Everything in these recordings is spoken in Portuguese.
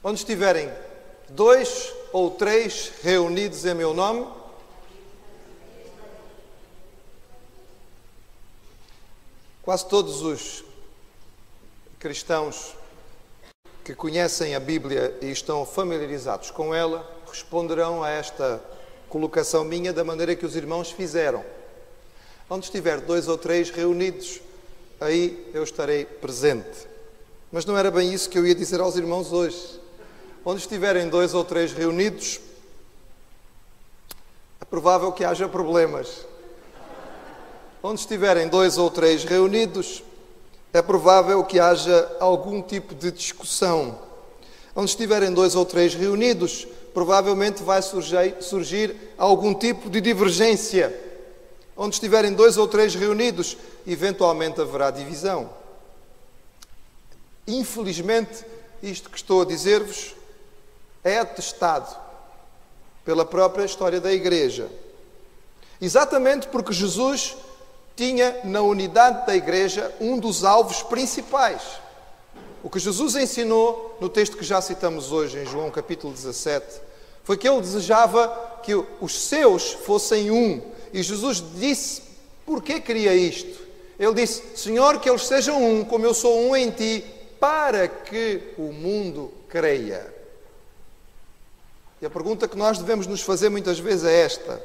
Onde estiverem 2 ou 3 reunidos em meu nome, quase todos os cristãos que conhecem a Bíblia e estão familiarizados com ela responderão a esta colocação minha da maneira que os irmãos fizeram. Onde estiver 2 ou 3 reunidos, aí eu estarei presente. Mas não era bem isso que eu ia dizer aos irmãos hoje. Onde estiverem 2 ou 3 reunidos, é provável que haja problemas. Onde estiverem 2 ou 3 reunidos, é provável que haja algum tipo de discussão. Onde estiverem 2 ou 3 reunidos, provavelmente vai surgir algum tipo de divergência. Onde estiverem 2 ou 3 reunidos, eventualmente haverá divisão. Infelizmente, isto que estou a dizer-vos é atestado pela própria história da Igreja. Exatamente porque Jesus tinha na unidade da Igreja um dos alvos principais. O que Jesus ensinou no texto que já citamos hoje, em João capítulo 17, foi que ele desejava que os seus fossem um. E Jesus disse, por que queria isto? Ele disse, Senhor, que eles sejam um, como eu sou um em ti, para que o mundo creia. E a pergunta que nós devemos nos fazer muitas vezes é esta.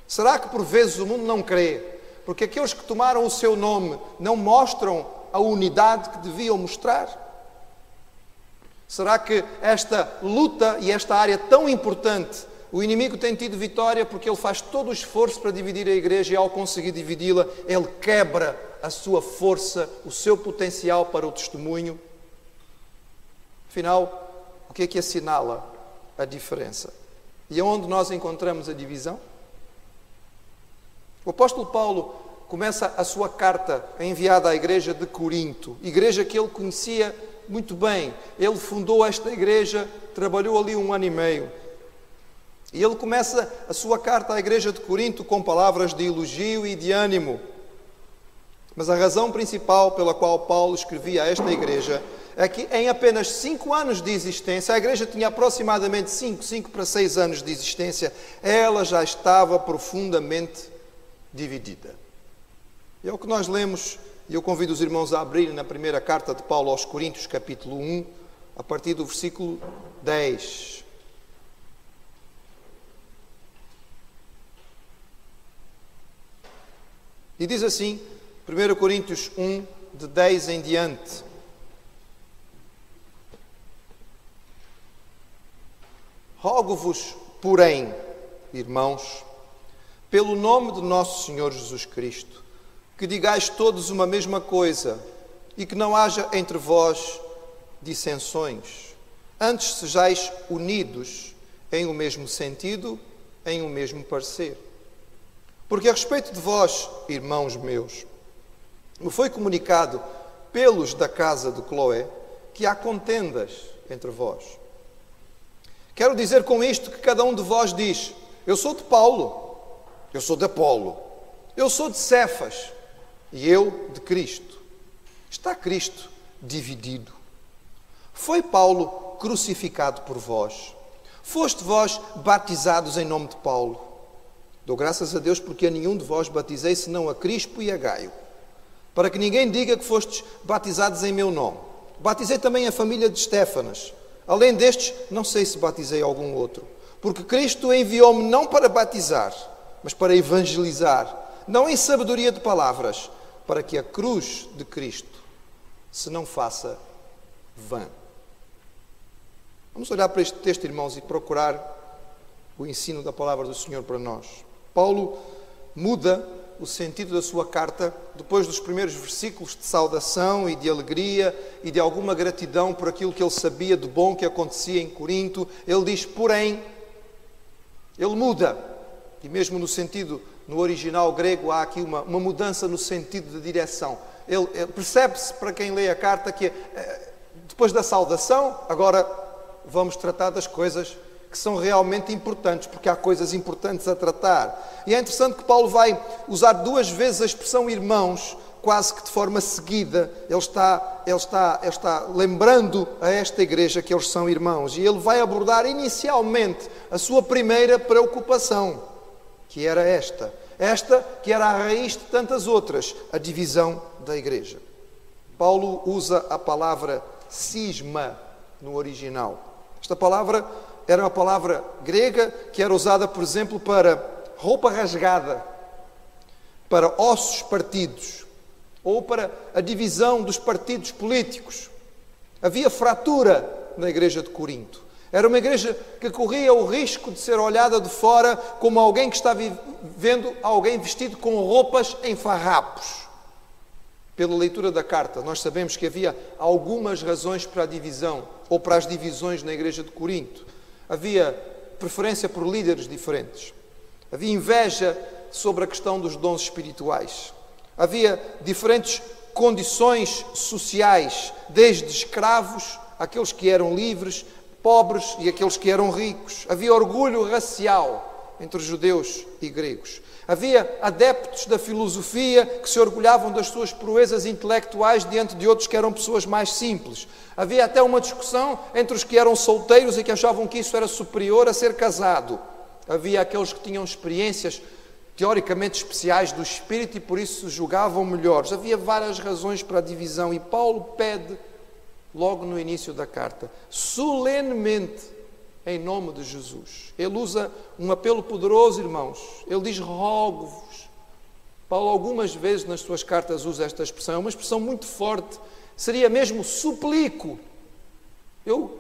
Será que por vezes o mundo não crê? Porque aqueles que tomaram o seu nome não mostram a unidade que deviam mostrar? Será que esta luta e esta área tão importante, o inimigo tem tido vitória porque ele faz todo o esforço para dividir a igreja e ao conseguir dividi-la, ele quebra a sua força, o seu potencial para o testemunho? Afinal, o que é que assinala a diferença? E aonde nós encontramos a divisão? O apóstolo Paulo começa a sua carta enviada à igreja de Corinto, igreja que ele conhecia muito bem. Ele fundou esta igreja, trabalhou ali 1 ano e meio. E ele começa a sua carta à igreja de Corinto com palavras de elogio e de ânimo. Mas a razão principal pela qual Paulo escrevia a esta igreja é que em apenas 5 anos de existência, a igreja tinha aproximadamente 5 para 6 anos de existência, ela já estava profundamente dividida. É o que nós lemos, e eu convido os irmãos a abrirem na primeira carta de Paulo aos Coríntios, capítulo 1, a partir do versículo 10. E diz assim, 1 Coríntios 1, de 10 em diante. Rogo-vos, porém, irmãos, pelo nome de nosso Senhor Jesus Cristo, que digais todos uma mesma coisa e que não haja entre vós dissensões. Antes sejais unidos em o mesmo sentido, em o mesmo parecer. Porque a respeito de vós, irmãos meus, me foi comunicado pelos da casa de Cloé que há contendas entre vós. Quero dizer com isto que cada um de vós diz, eu sou de Paulo, eu sou de Apolo, eu sou de Cefas e eu de Cristo. Está Cristo dividido? Foi Paulo crucificado por vós? Foste vós batizados em nome de Paulo? Dou graças a Deus porque a nenhum de vós batizei, senão a Crispo e a Gaio, para que ninguém diga que fostes batizados em meu nome. Batizei também a família de Estéfanas. Além destes, não sei se batizei algum outro. Porque Cristo enviou-me não para batizar, mas para evangelizar, não em sabedoria de palavras, para que a cruz de Cristo se não faça vã. Vamos olhar para este texto, irmãos, e procurar o ensino da palavra do Senhor para nós. Paulo muda o sentido da sua carta depois dos primeiros versículos de saudação e de alegria e de alguma gratidão por aquilo que ele sabia de bom que acontecia em Corinto. Ele diz, porém, ele muda. E mesmo no sentido, no original grego, há aqui uma mudança no sentido de direção. Ele percebe-se, para quem lê a carta, que depois da saudação, agora vamos tratar das coisas que são realmente importantes, porque há coisas importantes a tratar. E é interessante que Paulo vai usar 2 vezes a expressão irmãos, quase que de forma seguida. Ele está está lembrando a esta igreja que eles são irmãos. E ele vai abordar inicialmente a sua primeira preocupação, que era esta que era a raiz de tantas outras, a divisão da igreja. Paulo usa a palavra cisma no original. Esta palavra era uma palavra grega que era usada, por exemplo, para roupa rasgada, para ossos partidos, ou para a divisão dos partidos políticos. Havia fratura na igreja de Corinto. Era uma igreja que corria o risco de ser olhada de fora como alguém que está vendo alguém vestido com roupas em farrapos. Pela leitura da carta, nós sabemos que havia algumas razões para a divisão, ou para as divisões na igreja de Corinto. Havia preferência por líderes diferentes. Havia inveja sobre a questão dos dons espirituais. Havia diferentes condições sociais, desde escravos, aqueles que eram livres, pobres e aqueles que eram ricos. Havia orgulho racial entre judeus e gregos. Havia adeptos da filosofia que se orgulhavam das suas proezas intelectuais diante de outros que eram pessoas mais simples. Havia até uma discussão entre os que eram solteiros e que achavam que isso era superior a ser casado. Havia aqueles que tinham experiências teoricamente especiais do Espírito e por isso se julgavam melhores. Havia várias razões para a divisão e Paulo pede, logo no início da carta, solenemente, em nome de Jesus. Ele usa um apelo poderoso, irmãos. Ele diz, rogo-vos. Paulo algumas vezes nas suas cartas usa esta expressão. É uma expressão muito forte. Seria mesmo suplico. Eu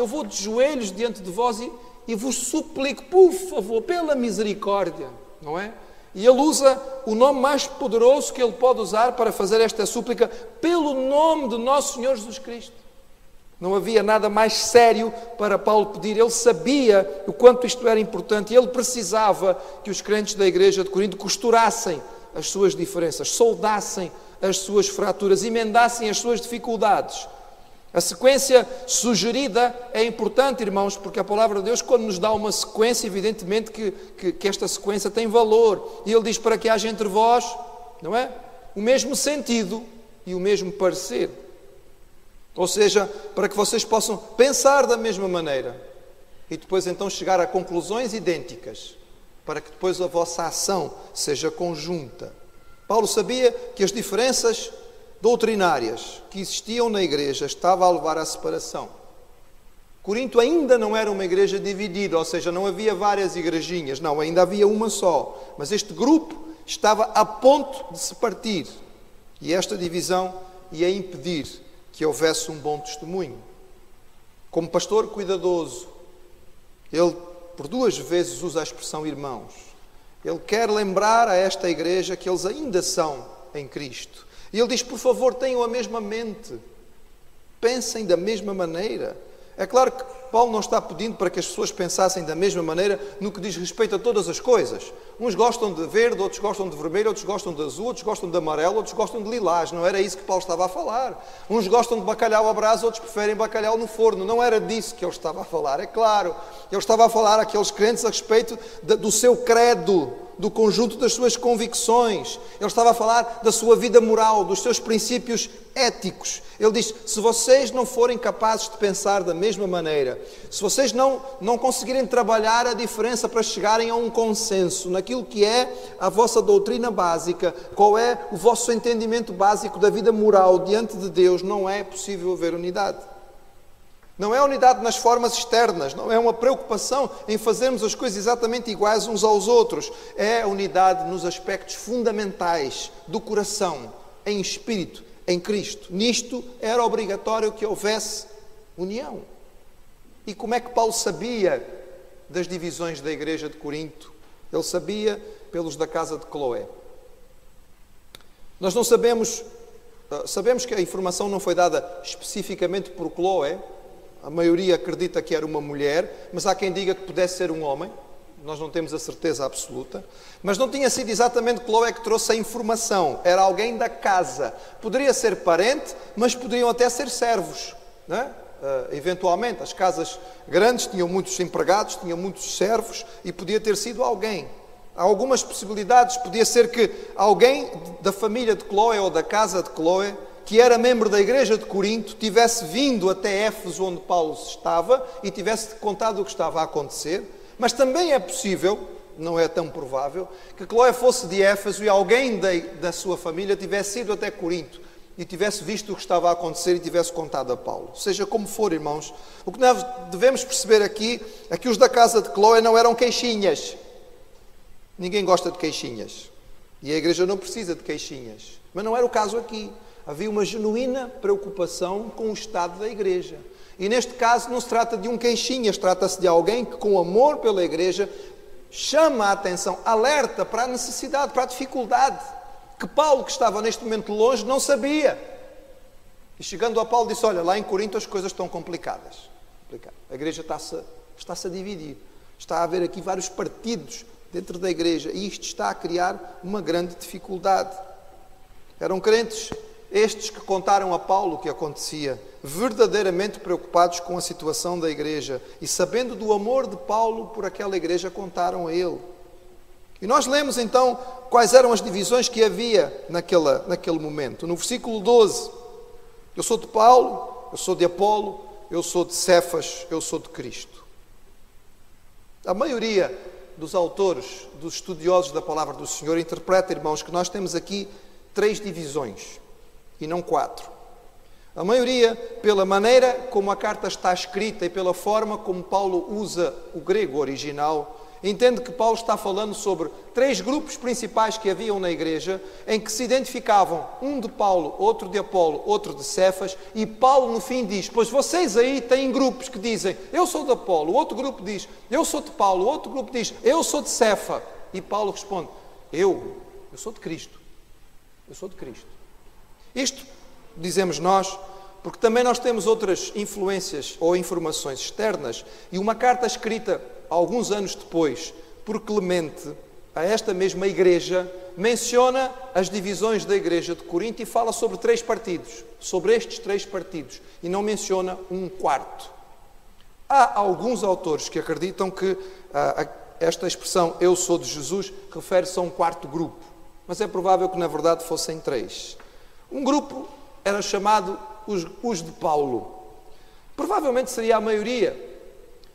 vou de joelhos diante de vós e vos suplico, por favor, pela misericórdia. Não é? E ele usa o nome mais poderoso que ele pode usar para fazer esta súplica, pelo nome de nosso Senhor Jesus Cristo. Não havia nada mais sério para Paulo pedir. Ele sabia o quanto isto era importante e ele precisava que os crentes da igreja de Corinto costurassem as suas diferenças, soldassem as suas fraturas, emendassem as suas dificuldades. A sequência sugerida é importante, irmãos, porque a palavra de Deus, quando nos dá uma sequência, evidentemente que esta sequência tem valor. E ele diz para que haja entre vós, não é? O mesmo sentido e o mesmo parecer. Ou seja, para que vocês possam pensar da mesma maneira e depois então chegar a conclusões idênticas, para que depois a vossa ação seja conjunta. Paulo sabia que as diferenças doutrinárias que existiam na igreja estavam a levar à separação. Corinto ainda não era uma igreja dividida, ou seja, não havia várias igrejinhas, não, ainda havia uma só. Mas este grupo estava a ponto de se partir e esta divisão ia impedir que houvesse um bom testemunho. Como pastor cuidadoso, ele por 2 vezes usa a expressão irmãos. Ele quer lembrar a esta igreja que eles ainda são em Cristo. E ele diz, por favor, tenham a mesma mente. Pensem da mesma maneira. É claro que Paulo não está pedindo para que as pessoas pensassem da mesma maneira no que diz respeito a todas as coisas. Uns gostam de verde, outros gostam de vermelho, outros gostam de azul, outros gostam de amarelo, outros gostam de lilás. Não era isso que Paulo estava a falar. Uns gostam de bacalhau à brasa, outros preferem bacalhau no forno. Não era disso que ele estava a falar. É claro, ele estava a falar àqueles crentes a respeito do seu credo, do conjunto das suas convicções. Ele estava a falar da sua vida moral, dos seus princípios éticos. Ele diz, se vocês não forem capazes de pensar da mesma maneira, se vocês não conseguirem trabalhar a diferença para chegarem a um consenso naquilo que é a vossa doutrina básica, qual é o vosso entendimento básico da vida moral diante de Deus, não é possível haver unidade. Não é unidade nas formas externas, não é uma preocupação em fazermos as coisas exatamente iguais uns aos outros. É a unidade nos aspectos fundamentais do coração, em espírito, em Cristo. Nisto era obrigatório que houvesse união. E como é que Paulo sabia das divisões da igreja de Corinto? Ele sabia pelos da casa de Cloé. Nós não sabemos que a informação não foi dada especificamente por Cloé. A maioria acredita que era uma mulher, mas há quem diga que pudesse ser um homem. Nós não temos a certeza absoluta. Mas não tinha sido exatamente Cloé que trouxe a informação. Era alguém da casa. Poderia ser parente, mas poderiam até ser servos, não é? Eventualmente, as casas grandes tinham muitos empregados, tinham muitos servos e podia ter sido alguém. Há algumas possibilidades. Podia ser que alguém da família de Cloé ou da casa de Cloé que era membro da igreja de Corinto, tivesse vindo até Éfeso, onde Paulo estava, e tivesse contado o que estava a acontecer. Mas também é possível, não é tão provável, que Cloé fosse de Éfeso e alguém da sua família tivesse ido até Corinto e tivesse visto o que estava a acontecer e tivesse contado a Paulo. Seja como for, irmãos, o que nós devemos perceber aqui é que os da casa de Cloé não eram queixinhas. Ninguém gosta de queixinhas. E a igreja não precisa de queixinhas. Mas não era o caso aqui. Havia uma genuína preocupação com o estado da igreja. E neste caso não se trata de um queixinhas, trata-se de alguém que, com amor pela igreja, chama a atenção, alerta para a necessidade, para a dificuldade, que Paulo, que estava neste momento longe, não sabia. E chegando a Paulo disse, olha, lá em Corinto as coisas estão complicadas. A igreja está-se a dividir. Está a haver aqui vários partidos dentro da igreja e isto está a criar uma grande dificuldade. Eram crentes estes que contaram a Paulo o que acontecia, verdadeiramente preocupados com a situação da igreja e sabendo do amor de Paulo por aquela igreja, contaram a ele. E nós lemos então quais eram as divisões que havia naquele momento. No versículo 12, eu sou de Paulo, eu sou de Apolo, eu sou de Cefas, eu sou de Cristo. A maioria dos autores, dos estudiosos da palavra do Senhor, interpreta, irmãos, que nós temos aqui 3 divisões e não 4. A maioria, pela maneira como a carta está escrita e pela forma como Paulo usa o grego original, entende que Paulo está falando sobre 3 grupos principais que haviam na igreja, em que se identificavam um de Paulo, outro de Apolo, outro de Cefas, e Paulo no fim diz, pois vocês aí têm grupos que dizem, eu sou de Apolo, o outro grupo diz, eu sou de Paulo, o outro grupo diz, eu sou de Cefa. E Paulo responde, eu sou de Cristo. Eu sou de Cristo. Isto, dizemos nós, porque também nós temos outras influências ou informações externas, e uma carta escrita alguns anos depois, por Clemente, a esta mesma igreja, menciona as divisões da igreja de Corinto e fala sobre 3 partidos, sobre estes 3 partidos, e não menciona um quarto. Há alguns autores que acreditam que esta expressão, eu sou de Jesus, refere-se a um quarto grupo, mas é provável que na verdade fossem 3. Um grupo era chamado os de Paulo. Provavelmente seria a maioria.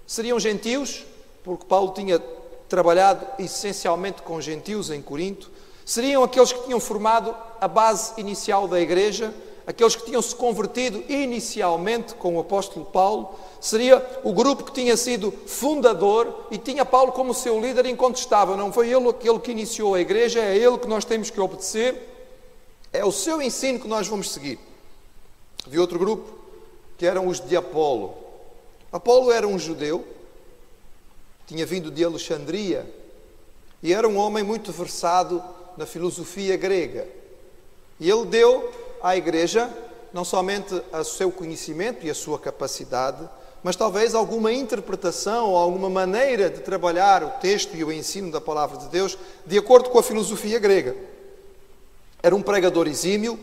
Seriam gentios, porque Paulo tinha trabalhado essencialmente com gentios em Corinto. Seriam aqueles que tinham formado a base inicial da igreja, aqueles que tinham se convertido inicialmente com o apóstolo Paulo. Seria o grupo que tinha sido fundador e tinha Paulo como seu líder incontestável. Não foi ele aquele que iniciou a igreja, é ele que nós temos que obedecer. É o seu ensino que nós vamos seguir. Havia outro grupo, que eram os de Apolo. Apolo era um judeu, tinha vindo de Alexandria, e era um homem muito versado na filosofia grega. E ele deu à igreja, não somente o seu conhecimento e a sua capacidade, mas talvez alguma interpretação ou alguma maneira de trabalhar o texto e o ensino da palavra de Deus de acordo com a filosofia grega. Era um pregador exímio,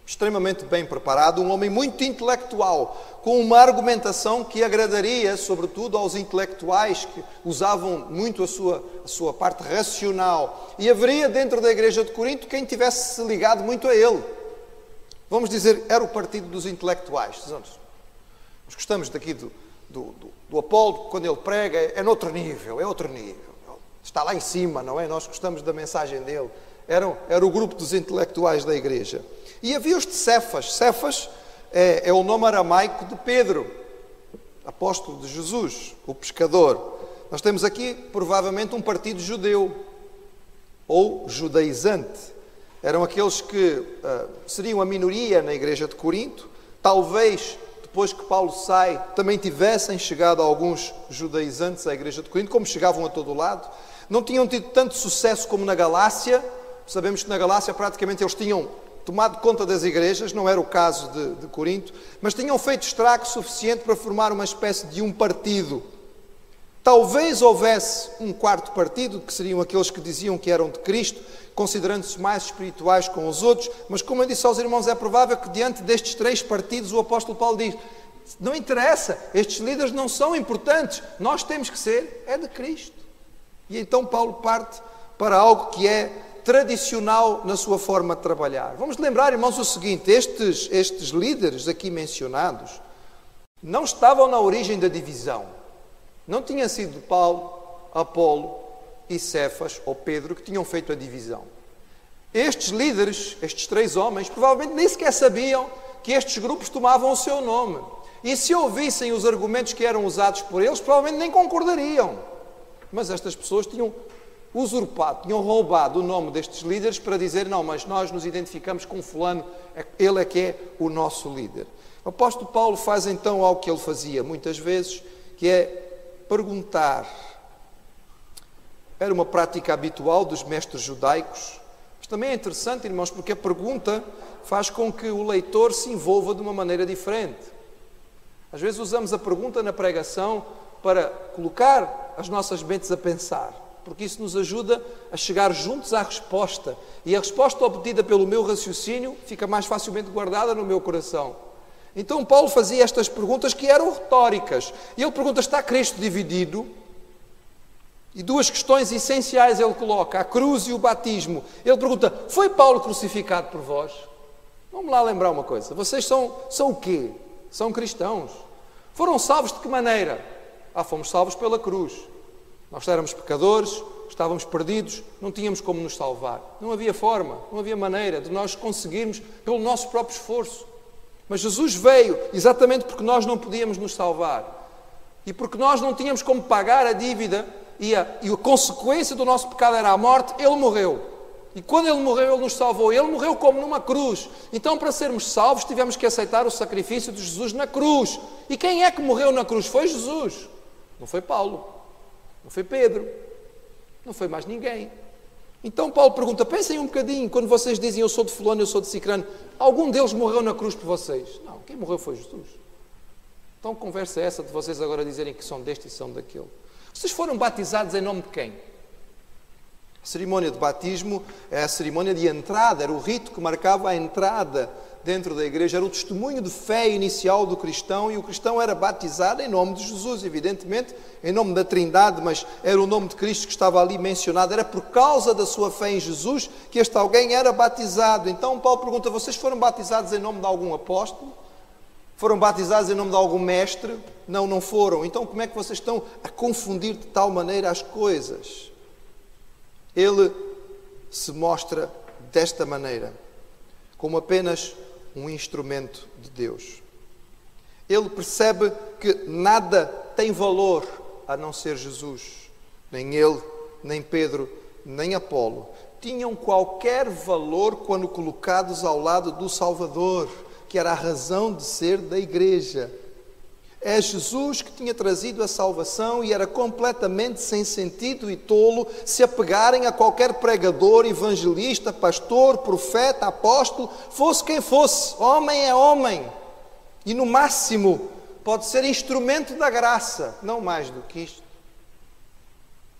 extremamente bem preparado, um homem muito intelectual, com uma argumentação que agradaria, sobretudo, aos intelectuais que usavam muito a sua parte racional. E haveria dentro da igreja de Corinto quem tivesse se ligado muito a ele. Vamos dizer, era o partido dos intelectuais. Nós gostamos daqui do Apolo, quando ele prega, é outro nível. Está lá em cima, não é? Nós gostamos da mensagem dele. Era o grupo dos intelectuais da igreja. E havia os de Cefas. Cefas é o nome aramaico de Pedro, apóstolo de Jesus, o pescador. Nós temos aqui, provavelmente, um partido judeu, ou judaizante. Eram aqueles que seriam a minoria na igreja de Corinto. Talvez, depois que Paulo sai, também tivessem chegado alguns judaizantes à igreja de Corinto, como chegavam a todo lado. Não tinham tido tanto sucesso como na Galácia. Sabemos que na Galácia praticamente eles tinham tomado conta das igrejas, não era o caso de Corinto, mas tinham feito estrago suficiente para formar uma espécie de um partido. Talvez houvesse um quarto partido, que seriam aqueles que diziam que eram de Cristo, considerando-se mais espirituais com os outros, mas como eu disse aos irmãos, é provável que diante destes 3 partidos o apóstolo Paulo diz, não interessa, estes líderes não são importantes, nós temos que ser, é de Cristo. E então Paulo parte para algo que é tradicional na sua forma de trabalhar. Vamos lembrar, irmãos, o seguinte: estes líderes aqui mencionados não estavam na origem da divisão. Não tinha sido Paulo, Apolo e Cefas ou Pedro que tinham feito a divisão. Estes líderes, estes 3 homens, provavelmente nem sequer sabiam que estes grupos tomavam o seu nome. E se ouvissem os argumentos que eram usados por eles, provavelmente nem concordariam. Mas estas pessoas tinham usurpado, tinham roubado o nome destes líderes para dizer: não, mas nós nos identificamos com fulano, ele é que é o nosso líder. O apóstolo Paulo faz então algo que ele fazia muitas vezes, que é perguntar. Era uma prática habitual dos mestres judaicos, mas também é interessante, irmãos, porque a pergunta faz com que o leitor se envolva de uma maneira diferente. Às vezes usamos a pergunta na pregação para colocar as nossas mentes a pensar, porque isso nos ajuda a chegar juntos à resposta. E a resposta obtida pelo meu raciocínio fica mais facilmente guardada no meu coração. Então Paulo fazia estas perguntas que eram retóricas. E ele pergunta: está Cristo dividido? E 2 questões essenciais ele coloca: a cruz e o batismo. Ele pergunta: foi Paulo crucificado por vós? Vamos lá lembrar uma coisa: vocês são o quê? São cristãos. Foram salvos de que maneira? Fomos salvos pela cruz. Nós éramos pecadores, estávamos perdidos, não tínhamos como nos salvar. Não havia forma, não havia maneira de nós conseguirmos pelo nosso próprio esforço. Mas Jesus veio exatamente porque nós não podíamos nos salvar. E porque nós não tínhamos como pagar a dívida e a consequência do nosso pecado era a morte, Ele morreu. E quando Ele morreu, Ele nos salvou. Ele morreu como numa cruz. Então, para sermos salvos, tivemos que aceitar o sacrifício de Jesus na cruz. E quem é que morreu na cruz? Foi Jesus. Não foi Paulo. Não foi Pedro. Não foi mais ninguém. Então Paulo pergunta: pensem um bocadinho, quando vocês dizem eu sou de fulano, eu sou de cicrano, algum deles morreu na cruz por vocês? Não, quem morreu foi Jesus. Então conversa é essa de vocês agora dizerem que são deste e são daquele? Vocês foram batizados em nome de quem? A cerimónia de batismo é a cerimónia de entrada, era o rito que marcava a entrada dentro da igreja, era o testemunho de fé inicial do cristão, e o cristão era batizado em nome de Jesus, evidentemente, em nome da Trindade, mas era o nome de Cristo que estava ali mencionado, era por causa da sua fé em Jesus que este alguém era batizado. Então Paulo pergunta: vocês foram batizados em nome de algum apóstolo? Foram batizados em nome de algum mestre? Não, não foram. Então como é que vocês estão a confundir de tal maneira as coisas? Ele se mostra desta maneira, como apenas um instrumento de Deus. Ele percebe que nada tem valor a não ser Jesus. Nem ele, nem Pedro, nem Apolo tinham qualquer valor quando colocados ao lado do Salvador, que era a razão de ser da igreja. É Jesus que tinha trazido a salvação e era completamente sem sentido e tolo se apegarem a qualquer pregador, evangelista, pastor, profeta, apóstolo, fosse quem fosse. Homem é homem. E no máximo pode ser instrumento da graça, não mais do que isto.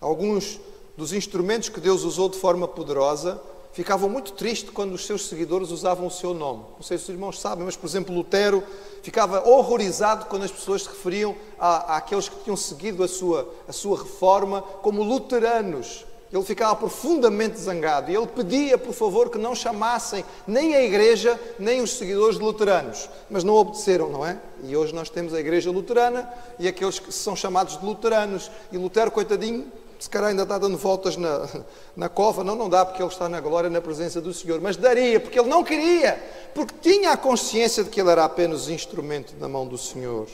Alguns dos instrumentos que Deus usou de forma poderosa ficavam muito tristes quando os seus seguidores usavam o seu nome. Não sei se os irmãos sabem, mas, por exemplo, Lutero ficava horrorizado quando as pessoas se referiam àqueles que tinham seguido a sua reforma como luteranos. Ele ficava profundamente zangado e ele pedia, por favor, que não chamassem nem a igreja, nem os seguidores de luteranos. Mas não obedeceram, não é? E hoje nós temos a igreja luterana e aqueles que são chamados de luteranos. E Lutero, coitadinho, se calhar ainda está dando voltas na cova. Não dá, porque ele está na glória, na presença do Senhor. Mas daria, porque ele não queria, porque tinha a consciência de que ele era apenas instrumento na mão do Senhor.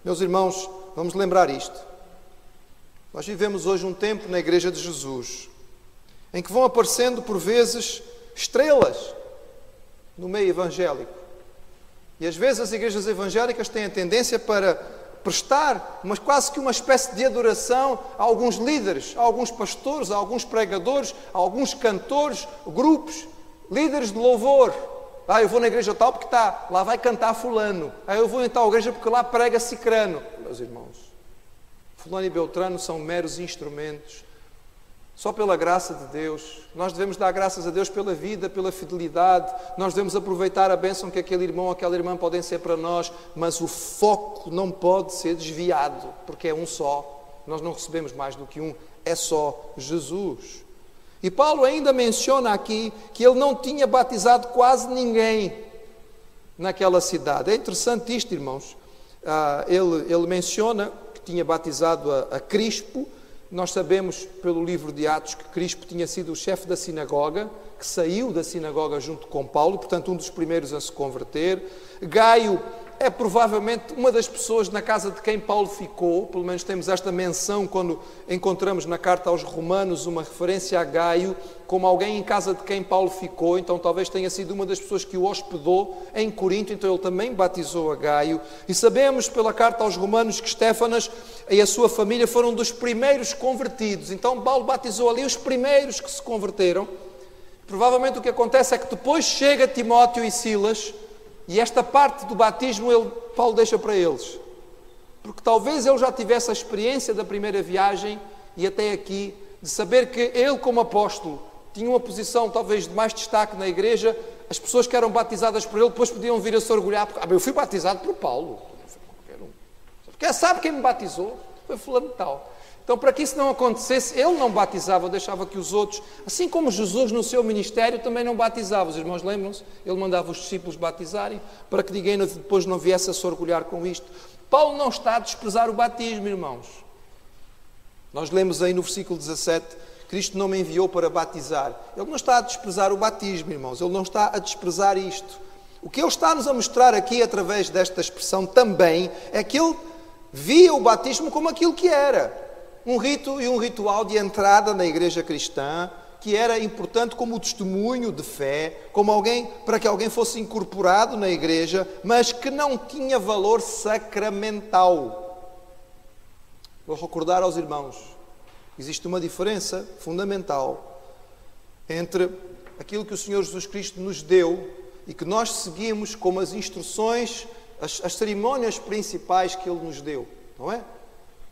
Meus irmãos, vamos lembrar isto. Nós vivemos hoje um tempo na Igreja de Jesus, em que vão aparecendo por vezes estrelas no meio evangélico. E às vezes as igrejas evangélicas têm a tendência para prestar quase que uma espécie de adoração a alguns líderes, a alguns pastores, a alguns pregadores, a alguns cantores, grupos, líderes de louvor. Eu vou na igreja tal porque lá vai cantar fulano. Eu vou em tal igreja porque lá prega cicrano. Meus irmãos, fulano e beltrano são meros instrumentos. Só pela graça de Deus. Nós devemos dar graças a Deus pela vida, pela fidelidade. Nós devemos aproveitar a bênção que aquele irmão ou aquela irmã podem ser para nós, mas o foco não pode ser desviado, porque é um só. Nós não recebemos mais do que um, é só Jesus. E Paulo ainda menciona aqui que ele não tinha batizado quase ninguém naquela cidade. É interessante isto, irmãos. Ele menciona que tinha batizado a Crispo. Nós sabemos pelo livro de Atos que Crispo tinha sido o chefe da sinagoga, que saiu da sinagoga junto com Paulo, portanto um dos primeiros a se converter. Gaio é provavelmente uma das pessoas na casa de quem Paulo ficou, pelo menos temos esta menção quando encontramos na carta aos Romanos uma referência a Gaio como alguém em casa de quem Paulo ficou, então talvez tenha sido uma das pessoas que o hospedou em Corinto, então ele também batizou a Gaio. E sabemos pela carta aos Romanos que Estéfanas e a sua família foram dos primeiros convertidos, então Paulo batizou ali os primeiros que se converteram. Provavelmente o que acontece é que depois chega Timóteo e Silas e esta parte do batismo Paulo deixa para eles. Porque talvez ele já tivesse a experiência da primeira viagem e até aqui, de saber que ele como apóstolo tinha uma posição talvez de mais destaque na igreja, as pessoas que eram batizadas por ele depois podiam vir a se orgulhar, porque eu fui batizado por Paulo, não foi qualquer um. Porque sabe quem me batizou? Foi fulano tal. Então, para que isso não acontecesse, ele não batizava, deixava que os outros, assim como Jesus no seu ministério também não batizava. Os irmãos lembram-se? Ele mandava os discípulos batizarem, para que ninguém depois não viesse a se orgulhar com isto. Paulo não está a desprezar o batismo, irmãos. Nós lemos aí no versículo 17, Cristo não me enviou para batizar. Ele não está a desprezar o batismo, irmãos. Ele não está a desprezar isto. O que ele está-nos a mostrar aqui, através desta expressão também, é que ele via o batismo como aquilo que era. Um rito e um ritual de entrada na igreja cristã, que era importante como testemunho de fé, como para que alguém fosse incorporado na igreja, mas que não tinha valor sacramental. Vou recordar aos irmãos, existe uma diferença fundamental entre aquilo que o Senhor Jesus Cristo nos deu e que nós seguimos como as instruções, as cerimónias principais que Ele nos deu, não é?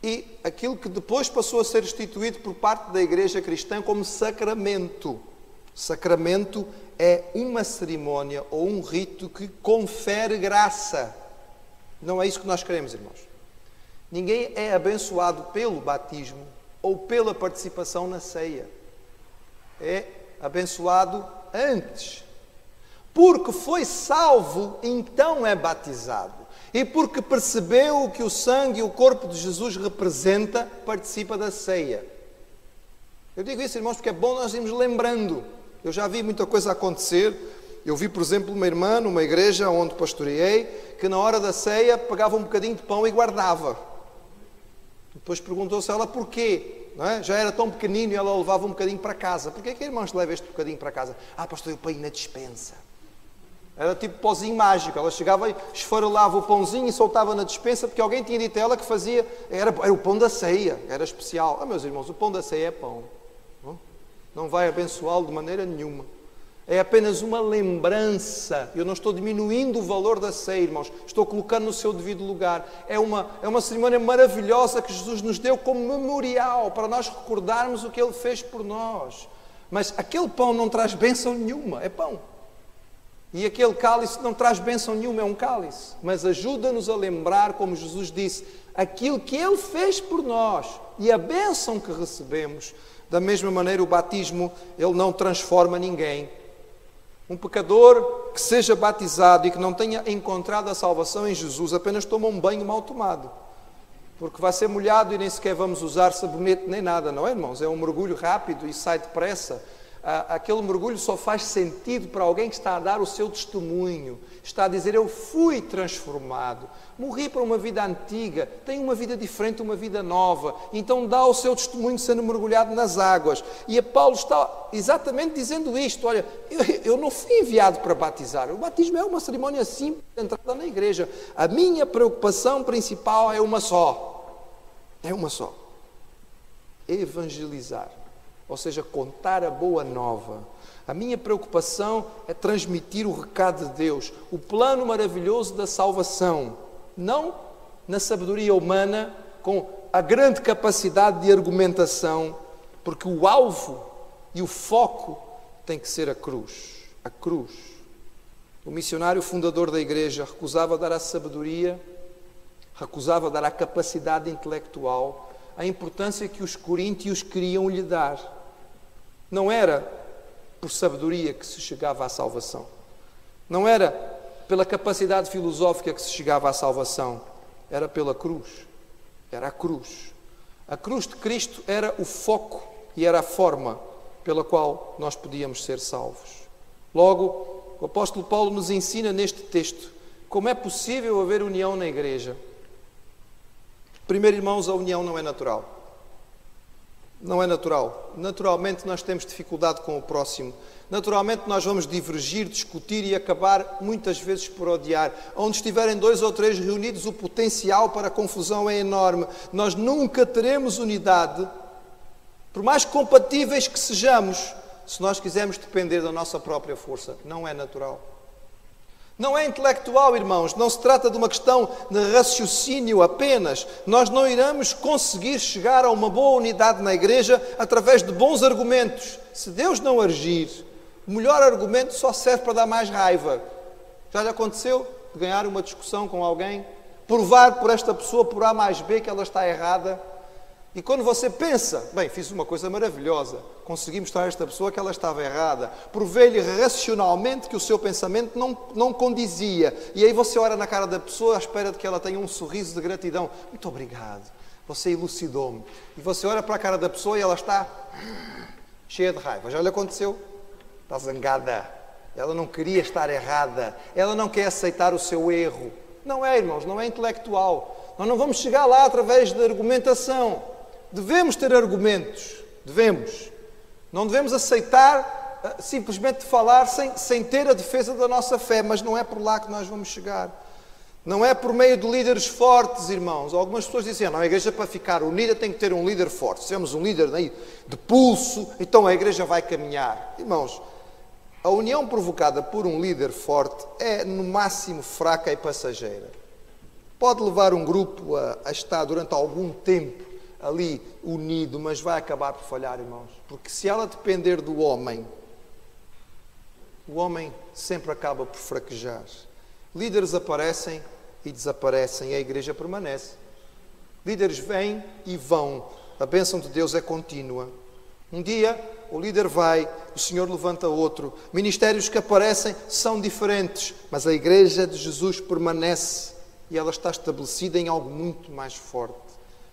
E aquilo que depois passou a ser instituído por parte da igreja cristã como sacramento. Sacramento é uma cerimónia ou um rito que confere graça. Não é isso que nós queremos, irmãos. Ninguém é abençoado pelo batismo ou pela participação na ceia. É abençoado antes. Porque foi salvo, então é batizado. E porque percebeu o que o sangue e o corpo de Jesus representa, participa da ceia. Eu digo isso, irmãos, porque é bom nós irmos lembrando. Eu já vi muita coisa acontecer. Eu vi, por exemplo, uma irmã numa igreja onde pastoreei, que na hora da ceia pegava um bocadinho de pão e guardava. Depois perguntou-se a ela porquê. Não é? Já era tão pequenino e ela o levava um bocadinho para casa. Porquê que a irmã leva este bocadinho para casa? Pastor, eu ponho na despensa. Era tipo pozinho mágico. Ela chegava e esfarelava o pãozinho e soltava na despensa, porque alguém tinha dito a ela que fazia... Era o pão da ceia, era especial. Meus irmãos, o pão da ceia é pão. Não vai abençoá-lo de maneira nenhuma. É apenas uma lembrança. Eu não estou diminuindo o valor da ceia, irmãos. Estou colocando no seu devido lugar. É uma cerimónia maravilhosa que Jesus nos deu como memorial, para nós recordarmos o que Ele fez por nós. Mas aquele pão não traz bênção nenhuma, é pão. E aquele cálice não traz bênção nenhuma, é um cálice. Mas ajuda-nos a lembrar, como Jesus disse, aquilo que Ele fez por nós e a bênção que recebemos. Da mesma maneira, o batismo, ele não transforma ninguém. Um pecador que seja batizado e que não tenha encontrado a salvação em Jesus, apenas toma um banho mal tomado. Porque vai ser molhado e nem sequer vamos usar sabonete nem nada, não é, irmãos? É um mergulho rápido e sai depressa. Aquele mergulho só faz sentido para alguém que está a dar o seu testemunho. Está a dizer, eu fui transformado. Morri para uma vida antiga, tenho uma vida diferente, uma vida nova. Então dá o seu testemunho sendo mergulhado nas águas. E a Paulo está exatamente dizendo isto. Olha, eu não fui enviado para batizar. O batismo é uma cerimónia simples de entrada na igreja. A minha preocupação principal é uma só. É uma só. Evangelizar. Ou seja, contar a boa nova. A minha preocupação é transmitir o recado de Deus, o plano maravilhoso da salvação, não na sabedoria humana, com a grande capacidade de argumentação, porque o alvo e o foco tem que ser a cruz. A cruz. O missionário fundador da igreja recusava dar a sabedoria, recusava dar a capacidade intelectual, a importância que os coríntios queriam lhe dar. Não era por sabedoria que se chegava à salvação. Não era pela capacidade filosófica que se chegava à salvação. Era pela cruz. Era a cruz. A cruz de Cristo era o foco e era a forma pela qual nós podíamos ser salvos. Logo, o apóstolo Paulo nos ensina neste texto como é possível haver união na igreja. Primeiro, irmãos, a união não é natural. Não é natural. Naturalmente nós temos dificuldade com o próximo. Naturalmente nós vamos divergir, discutir e acabar muitas vezes por odiar. Onde estiverem 2 ou 3 reunidos, o potencial para a confusão é enorme. Nós nunca teremos unidade, por mais compatíveis que sejamos, se nós quisermos depender da nossa própria força. Não é natural. Não é intelectual, irmãos. Não se trata de uma questão de raciocínio apenas. Nós não iremos conseguir chegar a uma boa unidade na igreja através de bons argumentos. Se Deus não agir, o melhor argumento só serve para dar mais raiva. Já lhe aconteceu de ganhar uma discussão com alguém? Provar por esta pessoa, por A mais B, que ela está errada? E quando você pensa, bem, fiz uma coisa maravilhosa, consegui mostrar a esta pessoa que ela estava errada, provei-lhe racionalmente que o seu pensamento não condizia, e aí você olha na cara da pessoa à espera de que ela tenha um sorriso de gratidão. Muito obrigado, você elucidou-me. E você olha para a cara da pessoa e ela está cheia de raiva. Já lhe aconteceu? Está zangada. Ela não queria estar errada. Ela não quer aceitar o seu erro. Não é, irmãos, não é intelectual. Nós não vamos chegar lá através de argumentação. Devemos ter argumentos, devemos. Não devemos aceitar simplesmente falar sem ter a defesa da nossa fé, mas não é por lá que nós vamos chegar. Não é por meio de líderes fortes, irmãos. Algumas pessoas dizem, não, a igreja para ficar unida tem que ter um líder forte. Se temos um líder de pulso, então a igreja vai caminhar. Irmãos, a união provocada por um líder forte é no máximo fraca e passageira. Pode levar um grupo a estar durante algum tempo ali unido, mas vai acabar por falhar, irmãos. Porque se ela depender do homem, o homem sempre acaba por fraquejar. Líderes aparecem e desaparecem, a igreja permanece. Líderes vêm e vão. A bênção de Deus é contínua. Um dia o líder vai, o Senhor levanta outro. Ministérios que aparecem são diferentes, mas a igreja de Jesus permanece e ela está estabelecida em algo muito mais forte.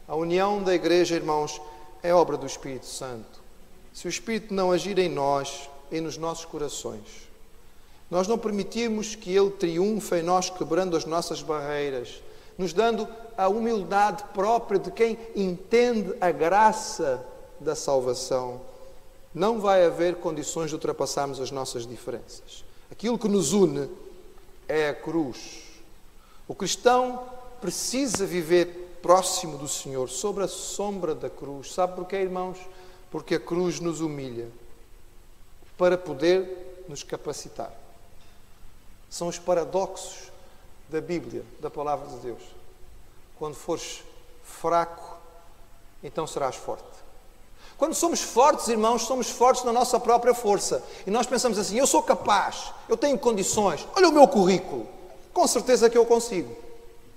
A união da igreja, irmãos, é obra do Espírito Santo. Se o Espírito não agir em nós e nos nossos corações, nós não permitirmos que Ele triunfe em nós, quebrando as nossas barreiras, nos dando a humildade própria de quem entende a graça da salvação, não vai haver condições de ultrapassarmos as nossas diferenças. Aquilo que nos une é a cruz. O cristão precisa viver próximo do Senhor, sobre a sombra da cruz. Sabe porquê, irmãos? Porque a cruz nos humilha para poder nos capacitar. São os paradoxos da Bíblia, da Palavra de Deus. Quando fores fraco, então serás forte. Quando somos fortes, irmãos, somos fortes na nossa própria força. E nós pensamos assim, eu sou capaz, eu tenho condições, olha o meu currículo, com certeza que eu consigo.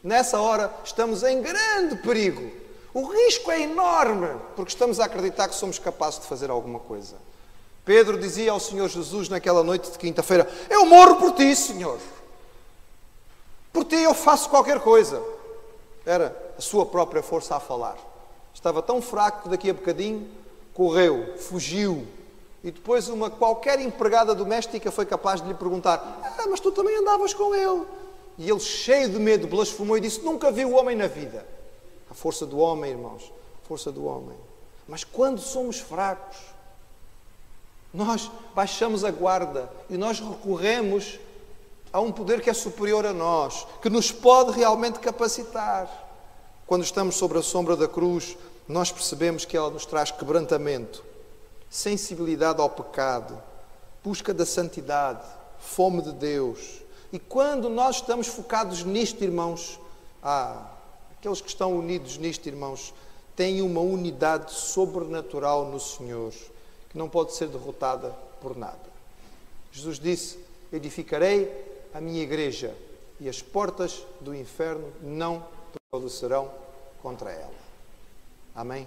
Nessa hora estamos em grande perigo. O risco é enorme, porque estamos a acreditar que somos capazes de fazer alguma coisa. Pedro dizia ao Senhor Jesus naquela noite de quinta-feira, eu morro por ti, Senhor. Por ti eu faço qualquer coisa. Era a sua própria força a falar. Estava tão fraco que daqui a bocadinho correu, fugiu. E depois qualquer empregada doméstica foi capaz de lhe perguntar, mas tu também andavas com ele. E ele, cheio de medo, blasfemou e disse, nunca vi o homem na vida. A força do homem, irmãos, a força do homem. Mas quando somos fracos, nós baixamos a guarda e nós recorremos a um poder que é superior a nós, que nos pode realmente capacitar. Quando estamos sobre a sombra da cruz, nós percebemos que ela nos traz quebrantamento, sensibilidade ao pecado, busca da santidade, fome de Deus. E quando nós estamos focados nisto, irmãos, aqueles que estão unidos nisto, irmãos, têm uma unidade sobrenatural no Senhor, que não pode ser derrotada por nada. Jesus disse, edificarei a minha igreja e as portas do inferno não prevalecerão contra ela. Amém?